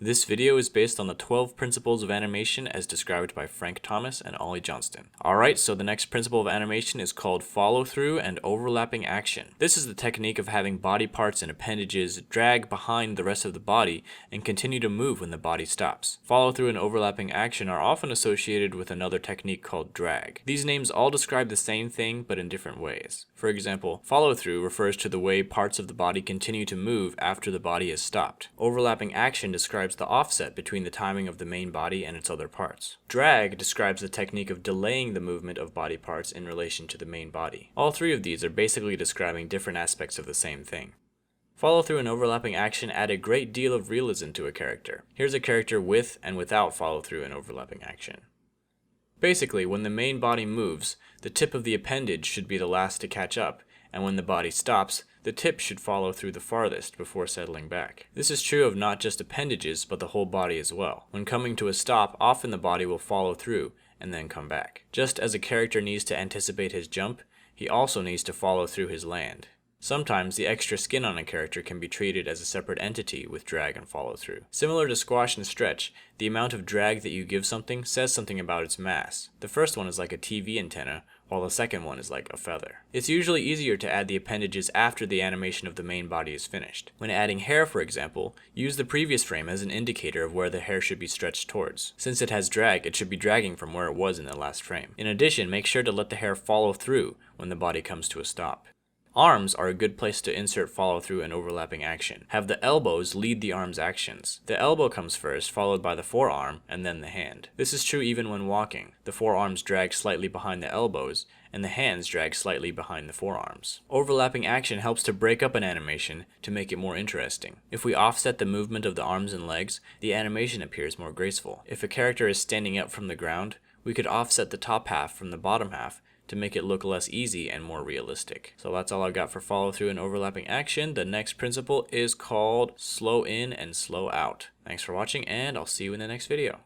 This video is based on the 12 principles of animation as described by Frank Thomas and Ollie Johnston. Alright, so the next principle of animation is called follow through and overlapping action. This is the technique of having body parts and appendages drag behind the rest of the body and continue to move when the body stops. Follow through and overlapping action are often associated with another technique called drag. These names all describe the same thing but in different ways. For example, follow through refers to the way parts of the body continue to move after the body has stopped. Overlapping action describes the offset between the timing of the main body and its other parts. Drag describes the technique of delaying the movement of body parts in relation to the main body. All three of these are basically describing different aspects of the same thing. Follow through and overlapping action add a great deal of realism to a character. Here's a character with and without follow through and overlapping action. Basically, when the main body moves, the tip of the appendage should be the last to catch up, and when the body stops, the tip should follow through the farthest before settling back. This is true of not just appendages, but the whole body as well. When coming to a stop, often the body will follow through and then come back. Just as a character needs to anticipate his jump, he also needs to follow through his land. Sometimes the extra skin on a character can be treated as a separate entity with drag and follow through. Similar to squash and stretch, the amount of drag that you give something says something about its mass. The first one is like a TV antenna, while the second one is like a feather. It's usually easier to add the appendages after the animation of the main body is finished. When adding hair, for example, use the previous frame as an indicator of where the hair should be stretched towards. Since it has drag, it should be dragging from where it was in the last frame. In addition, make sure to let the hair follow through when the body comes to a stop. Arms are a good place to insert follow through and overlapping action. Have the elbows lead the arm's actions. The elbow comes first, followed by the forearm, and then the hand. This is true even when walking. The forearms drag slightly behind the elbows, and the hands drag slightly behind the forearms. Overlapping action helps to break up an animation to make it more interesting. If we offset the movement of the arms and legs, the animation appears more graceful. If a character is standing up from the ground, we could offset the top half from the bottom half to make it look less easy and more realistic. So that's all I've got for follow through and overlapping action. The next principle is called slow in and slow out. Thanks for watching, and I'll see you in the next video.